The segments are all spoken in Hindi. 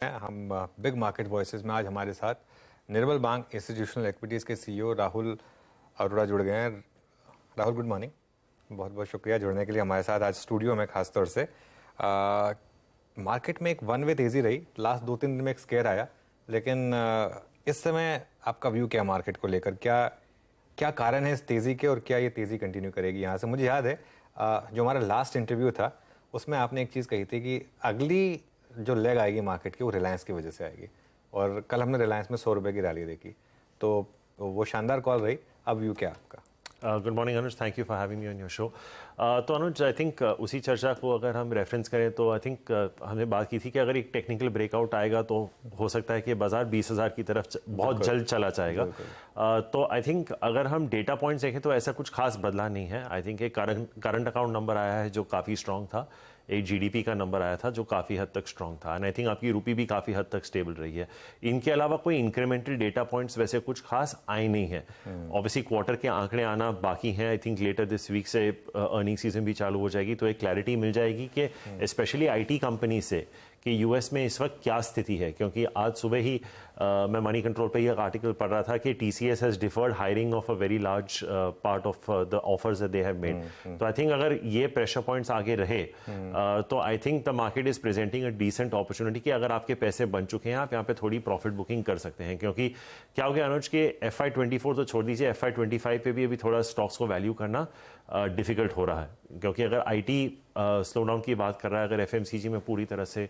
हम बिग मार्केट वॉइसेस में आज हमारे साथ निर्मल बैंक इंस्टीट्यूशनल इक्विटीज़ के सीईओ राहुल अरोड़ा जुड़ गए हैं। Rahul, good morning. बहुत बहुत शुक्रिया जुड़ने के लिए हमारे साथ आज स्टूडियो में खास तौर से। मार्केट में एक वन वे तेज़ी रही, लास्ट 2-3 दिन में एक स्केयर आया, लेकिन इस समय आपका व्यू क्या मार्केट को लेकर? क्या कारण है इस तेज़ी के और क्या ये तेज़ी कंटिन्यू करेगी यहाँ से? मुझे याद है जो हमारा लास्ट इंटरव्यू था उसमें आपने एक चीज़ कही थी कि अगली जो लेग आएगी मार्केट की वो रिलायंस की वजह से आएगी, और कल हमने रिलायंस में 100 रुपये की रैली देखी, तो वो शानदार कॉल रही। अब व्यू क्या आपका? Good morning Anuj, thank you for having me on your show. तो अनुज, आई थिंक उसी चर्चा को अगर हम रेफरेंस करें तो आई थिंक हमने बात की थी कि अगर एक टेक्निकल ब्रेकआउट आएगा तो हो सकता है कि बाजार 20,000 की तरफ बहुत जल्द चला जाएगा। तो आई थिंक अगर हम डेटा पॉइंट्स देखें तो ऐसा कुछ खास बदला नहीं है। आई थिंक एक करंट अकाउंट नंबर आया है जो काफ़ी स्ट्रॉन्ग था, एक जीडीपी का नंबर आया था जो काफ़ी हद तक स्ट्रॉन्ग था, एंड आई थिंक आपकी रूपी भी काफ़ी हद तक स्टेबल रही है। इनके अलावा कोई इंक्रीमेंटल डेटा पॉइंट्स वैसे कुछ खास आए नहीं है। ऑब्वियसली क्वार्टर के आंकड़े आना बाकी हैं। I think later this week से अर्निंग सीजन भी चालू हो जाएगी, तो एक क्लैरिटी मिल जाएगी कि स्पेशली आईटी कंपनी से कि यूएस में इस वक्त क्या स्थिति है। क्योंकि आज सुबह ही मैं मनी कंट्रोल पे एक आर्टिकल पढ़ रहा था कि TCS has deferred hiring of a very large part of the offers that they have made. तो आई थिंक अगर ये प्रेशर पॉइंट्स आगे रहे तो I think the market is presenting a decent opportunity कि अगर आपके पैसे बन चुके हैं आप यहाँ पे थोड़ी प्रॉफिट बुकिंग कर सकते हैं। क्योंकि क्या हो गया अनुज के FY24 तो छोड़ दीजिए, FY25 पे भी अभी थोड़ा स्टॉक्स को वैल्यू करना डिफिकल्ट हो रहा है। क्योंकि अगर आईटी स्लो डाउन की बात कर रहा है, अगर एफएमसीजी में पूरी तरह से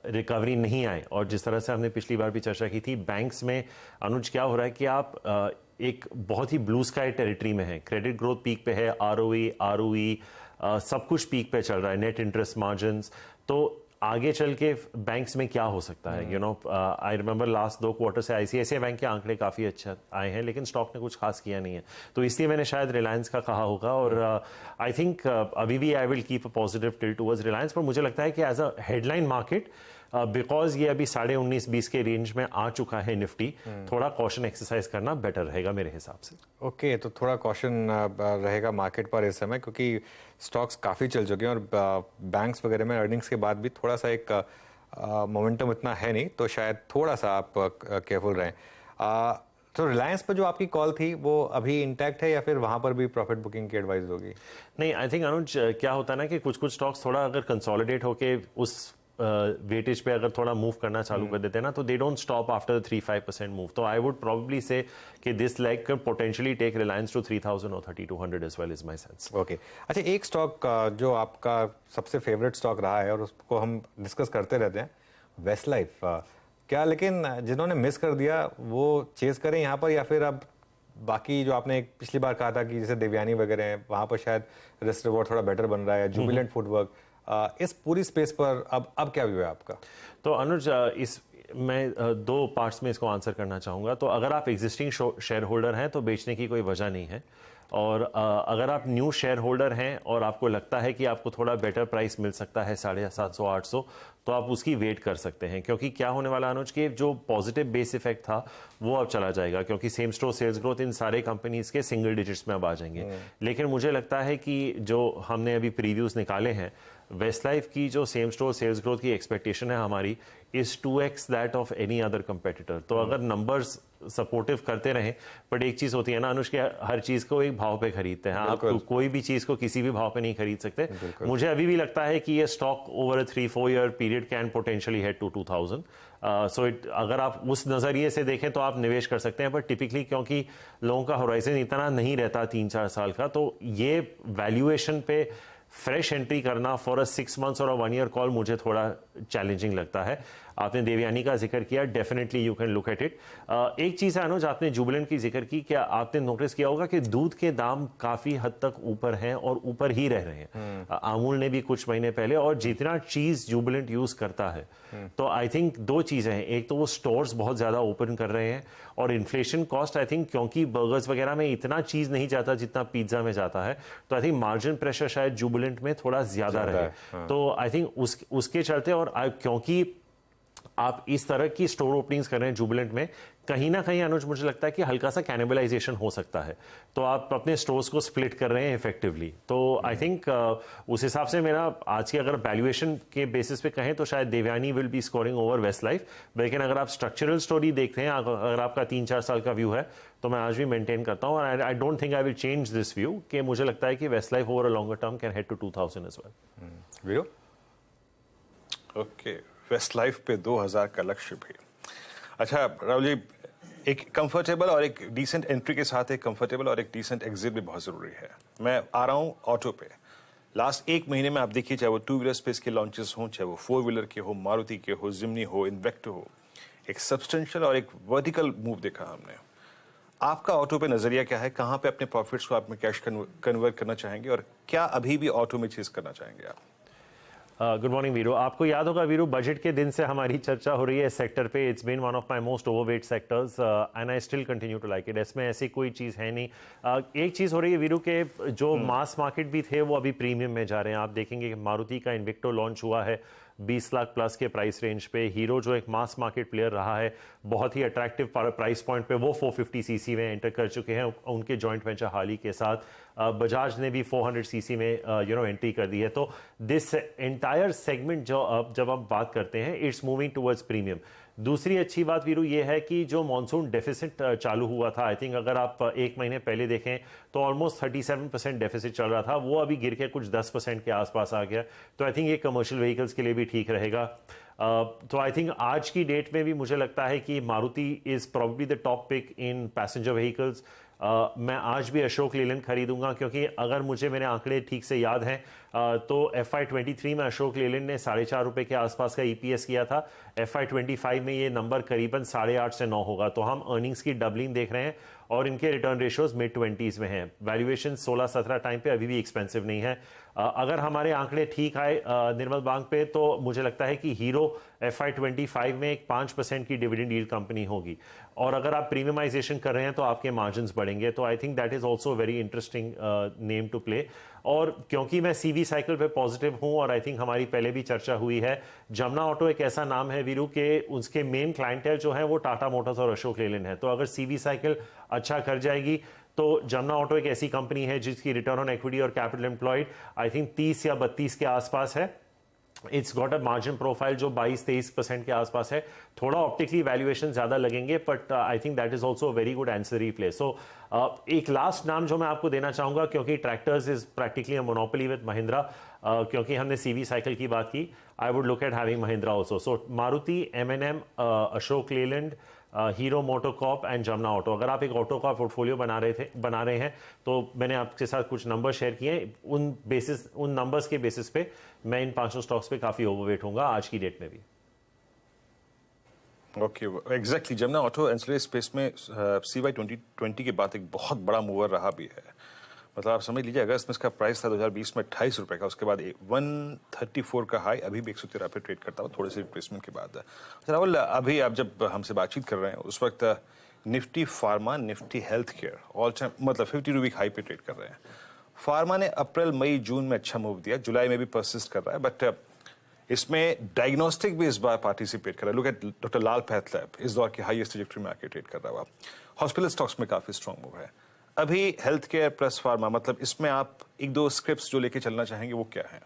रिकवरी नहीं आए, और जिस तरह से हमने पिछली बार भी चर्चा की थी, बैंक्स में अनुज क्या हो रहा है कि आप एक बहुत ही ब्लू स्काई टेरिटरी में है। क्रेडिट ग्रोथ पीक पे है, आरओई सब कुछ पीक पे चल रहा है, नेट इंटरेस्ट मार्जिन्स। तो आगे चल के बैंक्स में क्या हो सकता है? आई रिमेंबर लास्ट 2 क्वार्टर से आईसीआईसीआई बैंक के आंकड़े काफ़ी अच्छे आए हैं, लेकिन स्टॉक ने कुछ खास किया नहीं है। तो इसलिए मैंने शायद रिलायंस का कहा होगा, और आई थिंक अभी भी I will keep a positive tilt towards Reliance. पर मुझे लगता है कि as a headline market, because ये अभी 19.5-20 के रेंज में आ चुका है निफ्टी, थोड़ा कॉशन एक्सरसाइज करना बेटर रहेगा मेरे हिसाब से। ओके, तो थोड़ा कॉशन रहेगा मार्केट पर इस समय, क्योंकि स्टॉक्स काफ़ी चल चुके हैं और बैंक्स वगैरह में अर्निंग्स के बाद भी थोड़ा सा एक मोमेंटम इतना है नहीं, तो शायद थोड़ा सा आप केयरफुल रहें। तो रिलायंस पर जो आपकी कॉल थी वो अभी इंटैक्ट है या फिर वहाँ पर भी प्रॉफिट बुकिंग की एडवाइस होगी? नहीं, आई थिंक अनुज क्या होता है ना कि कुछ कुछ स्टॉक्स थोड़ा अगर कंसोलिडेट होके उस वेटेज पे अगर थोड़ा मूव करना चालू कर देते हैं ना, तो they don't stop after 3-5% move. तो आई वुड प्रोबेबली से कि this like can potentially take Reliance to 3,000 और 3,200 as well, is my sense. Okay, अच्छा, एक स्टॉक जो आपका सबसे फेवरेट स्टॉक रहा है और उसको हम डिस्कस करते रहते हैं, वेस्ट लाइफ, क्या लेकिन जिन्होंने मिस कर दिया वो चेस करें यहाँ पर, या फिर अब बाकी जो आपने पिछली बार कहा था कि जैसे देवयानी वगैरह हैं वहाँ पर शायद रिस्क रिवॉर्ड थोड़ा बेटर बन रहा है, जुबिलेंट फूडवर्क, इस पूरी स्पेस पर अब क्या व्यू है आपका? तो अनुज, इस मैं 2 पार्ट्स में इसको आंसर करना चाहूँगा। तो अगर आप एग्जिस्टिंग शेयर होल्डर हैं तो बेचने की कोई वजह नहीं है, और अगर आप न्यू शेयर होल्डर हैं और आपको लगता है कि आपको थोड़ा बेटर प्राइस मिल सकता है 750-800, तो आप उसकी वेट कर सकते हैं। क्योंकि क्या होने वाला अनुज के जो पॉजिटिव बेस इफेक्ट था वो अब चला जाएगा, क्योंकि सेम स्टोर सेल्स ग्रोथ इन सारे कंपनीज के सिंगल डिजिट्स में अब आ जाएंगे। लेकिन मुझे लगता है कि जो हमने अभी प्रीव्यूज निकाले हैं, वेस्ट लाइफ की जो सेम स्टोर सेल्स ग्रोथ की एक्सपेक्टेशन है हमारी is 2x that of any other competitor. तो अगर नंबर्स सपोर्टिव करते रहें, बट एक चीज होती है ना अनुज के, हर चीज को एक भाव पे खरीदते हैं आप, कोई भी चीज को किसी भी भाव पे नहीं खरीद सकते। मुझे अभी भी लगता है कि ये stock over a 3-4 year period can potentially head to 2,000। So अगर आप उस नजरिए से देखें तो आप निवेश कर सकते हैं, पर टिपिकली क्योंकि लोगों का होराइजन इतना नहीं रहता 3-4 साल का, तो ये वैल्यूएशन पे फ्रेश एंट्री करना फॉर अ 6 मंथ्स और अ 1 ईयर कॉल मुझे थोड़ा चैलेंजिंग लगता है। आपने देवयानी का जिक्र किया, definitely you can look at it. एक चीज है अनुज, आपने जुबिलेंट की जिक्र की, क्या आपने नोटिस किया होगा कि दूध के दाम काफी हद तक ऊपर हैं और ऊपर ही रह रहे हैं। अमूल ने भी कुछ महीने पहले, और जितना चीज जुबिलेंट यूज करता है, तो आई थिंक 2 चीजें हैं। एक तो वो स्टोर्स बहुत ज्यादा ओपन कर रहे हैं, और इन्फ्लेशन कॉस्ट आई थिंक क्योंकि बर्गर्स वगैरह में इतना चीज नहीं जाता जितना पिज्जा में जाता है, तो आई थिंक मार्जिन प्रेशर शायद जुबिलेंट में थोड़ा ज्यादा रहे। तो आई थिंक उसके चलते, और क्योंकि आप इस तरह की स्टोर ओपनिंग्स कर रहे हैं जुबिलेंट में, कहीं ना कहीं अनुज मुझे लगता है कि हल्का सा कैनिबलाइजेशन हो सकता है, तो आप अपने स्टोर्स को स्प्लिट कर रहे हैं इफेक्टिवली। तो आई थिंक उस हिसाब से मेरा आज की अगर वैल्यूएशन के बेसिस पे कहें तो शायद Devyani will be scoring over Westlife, लेकिन अगर आप स्ट्रक्चरल स्टोरी देखते हैं, अगर आपका 3-4 साल का व्यू है, तो मैं आज भी मेंटेन करता हूं, और I don't think I will change this view, कि मुझे लगता है कि Westlife over a longer term can head to 2000 as well. Veeru? Okay, Westlife पे 2000 का लक्ष्य भी। अच्छा राहुल जी, एक कंफर्टेबल और एक डिसेंट एंट्री के साथ एक कंफर्टेबल और एक डिसेंट एग्जिट भी बहुत जरूरी है। मैं आ रहा हूँ ऑटो पे। लास्ट 1 महीने में आप देखिए, चाहे वो 2 व्हीलर स्पेस के लॉन्चेस हों, चाहे वो 4 व्हीलर के हो, मारुति के हो, जिम्नी हो, इन्वेक्टो हो, एक सब्सटेंशियल और एक वर्टिकल मूव देखा हमने। आपका ऑटो पे नजरिया क्या है? कहाँ पे अपने प्रॉफिट्स को आप में कैश कन्वर्ट करना चाहेंगे, और क्या अभी भी ऑटो में चीज करना चाहेंगे आप? Good morning Veeru. आपको याद होगा वीरू, बजट के दिन से हमारी चर्चा हो रही है इस सेक्टर पे। It's been one of my most overweight sectors and I still continue to like it. इसमें ऐसी कोई चीज़ है नहीं। एक चीज़ हो रही है वीरू के जो मास मार्केट भी थे वो अभी प्रीमियम में जा रहे हैं। आप देखेंगे कि मारुति का इन्विक्टो लॉन्च हुआ है 20 लाख प्लस के प्राइस रेंज पे। हीरो जो एक मास मार्केट प्लेयर रहा है, बहुत ही अट्रैक्टिव प्राइस पॉइंट पे वो 450 सीसी में एंटर कर चुके हैं उनके जॉइंट वेंचर हाल ही के साथ। बजाज ने भी 400 सीसी में एंट्री कर दी है। तो दिस एंटायर सेगमेंट जब आप बात करते हैं, इट्स मूविंग टुवर्ड्स प्रीमियम। दूसरी अच्छी बात वीरू ये है कि जो मॉनसून डेफिसिट चालू हुआ था, आई थिंक अगर आप 1 महीने पहले देखें तो ऑलमोस्ट 37% डेफिसिट चल रहा था, वो अभी गिर के कुछ 10% के आसपास आ गया। तो आई थिंक ये कमर्शियल व्हीकल्स के लिए भी ठीक रहेगा। तो आई थिंक आज की डेट में भी मुझे लगता है कि Maruti is probably the top pick in passenger vehicles. मैं आज भी अशोक लेलैंड खरीदूंगा, क्योंकि अगर मुझे मेरे आंकड़े ठीक से याद हैं तो FY23 में अशोक लेलैंड ने 4.5 रुपए के आसपास का EPS किया था। FY25 में ये नंबर करीबन 8.5 से 9 होगा। तो हम अर्निंग्स की डबलिंग देख रहे हैं और इनके रिटर्न रेशियोज मिड-20s में हैं। वैल्यूएशन 16-17 टाइम पे अभी भी एक्सपेंसिव नहीं है। अगर हमारे आंकड़े ठीक आए निर्मल बांग पे, तो मुझे लगता है कि हीरो FY25 में एक 5% की डिविडेंड यील्ड कंपनी होगी, और अगर आप प्रीमियमाइजेशन कर रहे हैं तो आपके मार्जिन्स बढ़ेंगे। तो I think that is also very interesting name to play. और क्योंकि मैं CV साइकिल पे पॉजिटिव हूं, और आई थिंक हमारी पहले भी चर्चा हुई है, जमुना ऑटो एक ऐसा नाम है वीरू के उसके मेन क्लाइंटेल जो है वो टाटा मोटर्स और अशोक लेलैंड है। तो अगर CV साइकिल अच्छा कर जाएगी तो जमुना ऑटो एक ऐसी कंपनी है जिसकी रिटर्न ऑन इक्विटी और कैपिटल एम्प्लॉयड आई थिंक 30 या 32 के आसपास है। It's got a margin profile जो 22-23% के आसपास है। थोड़ा ऑप्टिकली वैल्यूएशन ज्यादा लगेंगे, but I think that is also very good ancillary play. So एक लास्ट नाम जो मैं आपको देना चाहूंगा, क्योंकि tractors is practically a monopoly with Mahindra, क्योंकि हमने CV साइकिल की बात की, I would look at having Mahindra also. So Maruti, M&M, Ashok Leyland, Hero MotoCorp and Jamuna Auto. अगर आप एक ऑटो का पोर्टफोलियो बना रहे हैं, तो मैंने आपके साथ कुछ नंबर शेयर किए हैं, उन नंबर्स के बेसिस पे मैं इन 5 स्टॉक्स पे काफी ओवरवेट होऊंगा आज की डेट में भी। Okay, exactly. Jamuna auto ancillary space में CY 2020 के बाद एक बहुत बड़ा मूवर रहा भी है। मतलब आप समझ लीजिए, अगस्त में इसका प्राइस था 2020 में 28 रुपए का, उसके बाद 134 का हाई, अभी भी 113 पे ट्रेड करता हुआ थोड़े से रिप्लेसमेंट के बाद। राहुल, अभी आप जब हमसे बातचीत कर रहे हैं उस वक्त Nifty pharma, Nifty health care all time मतलब 50 वीक हाई पे ट्रेड कर रहे हैं। फार्मा ने अप्रैल, मई, जून में अच्छा मूव दिया, जुलाई में भी परसिस्ट कर रहा है, बट इसमें डायग्नोस्टिक भी इस बार पार्टिसिपेट कर रहा है। Look at doctor Lal path lab, इस दौर की हाईएस्ट ट्रैजेक्टरी में आके ट्रेड कर रहा है। हॉस्पिटल स्टॉक्स में काफी स्ट्रॉन्ग मूव है। अभी हेल्थ केयर प्लस फार्मा, मतलब इसमें आप 1-2 स्क्रिप्ट्स जो लेके चलना चाहेंगे वो क्या है?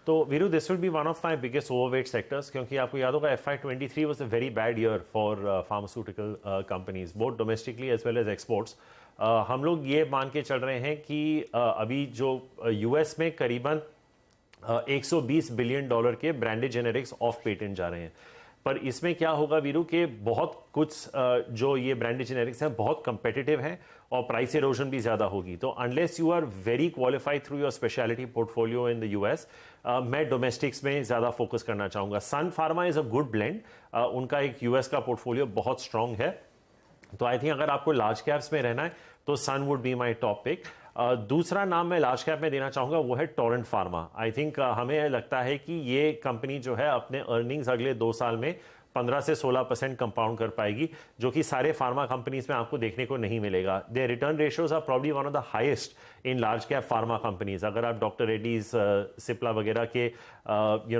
तो Veeru, this will be one of my biggest overweight sectors, क्योंकि आपको याद होगा FY23 was a very bad year for pharmaceutical companies, both domestically as well as exports. हम लोग ये मान के चल रहे हैं कि अभी जो US में करीबन $120 बिलियन के ब्रांडेड जेनेरिक्स ऑफ पेटेंट जा रहे हैं। पर इसमें क्या होगा वीरू के बहुत कुछ जो ये ब्रांडेड जेनेरिक्स हैं बहुत कंपेटिटिव हैं और प्राइस इरोजन भी ज्यादा होगी। तो unless you are very qualified through your speciality portfolio in the US, मैं डोमेस्टिक्स में ज्यादा फोकस करना चाहूंगा। Sun Pharma is a good blend, उनका एक US का पोर्टफोलियो बहुत स्ट्रांग है। तो आई थिंक अगर आपको लार्ज कैप्स में रहना है तो Sun would be my top pick. दूसरा नाम मैं लार्ज कैप में देना चाहूंगा वो है टोरेंट फार्मा। आई थिंक हमें लगता है कि ये कंपनी जो है अपने अर्निंग्स अगले 2 साल में 15 से 16% कंपाउंड कर पाएगी, जो कि सारे फार्मा कंपनीज में आपको देखने को नहीं मिलेगा। Their return ratios are probably one of the highest in large cap pharma companies. अगर आप डॉक्टर रेड्डीज, सिप्ला वगैरह के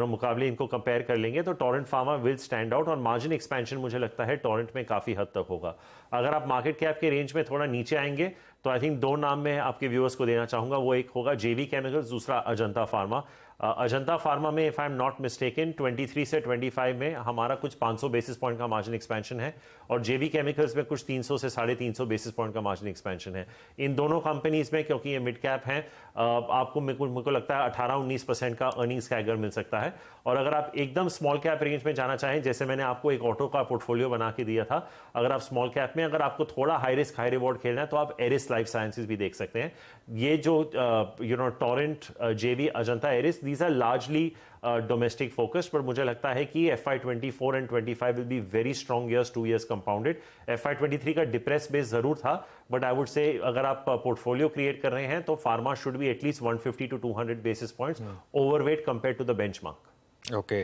मुकाबले इनको कंपेयर कर लेंगे तो Torrent pharma will stand out, और मार्जिन एक्सपेंशन मुझे लगता है टोरेंट में काफी हद तक होगा। अगर आप मार्केट कैप के रेंज में थोड़ा नीचे आएंगे तो आई थिंक 2 नाम मैं आपके व्यूअर्स को देना चाहूंगा। वो एक होगा जेवी केमिकल्स, दूसरा अजंता फार्मा। अजंता फार्मा में if I am not mistaken 23 से 25 में हमारा कुछ 500 बेसिस पॉइंट का मार्जिन एक्सपेंशन है, और जेवी केमिकल्स में कुछ 300 से 350 बेसिस पॉइंट का मार्जिन एक्सपेंशन है। इन दोनों कंपनीज में, क्योंकि ये मिड कैप हैं, आपको मेरे को लगता है 18-19% का अर्निंग्स कैगर मिल सकता है। और अगर आप एकदम स्मॉल कैप रेंज में जाना चाहें, जैसे मैंने आपको एक ऑटो का पोर्टफोलियो बना के दिया था, अगर आप स्मॉल कैप में, अगर आपको थोड़ा हाई रिस्क हाई रिवॉर्ड खेलना है तो आप एरिस लाइफ साइंसेज भी देख सकते हैं। ये जो Torrent, JB, Ajanta, Eris, these are largely domestic focused, पर मुझे लगता है कि FY24 and 25 will be very strong years, 2 years compounded. FY23 का डिप्रेस बेस जरूर था, बट आई वुड से अगर आप पोर्टफोलियो क्रिएट कर रहे हैं तो pharma should be at least 150 to 200 basis points overweight compare to the benchmark. Okay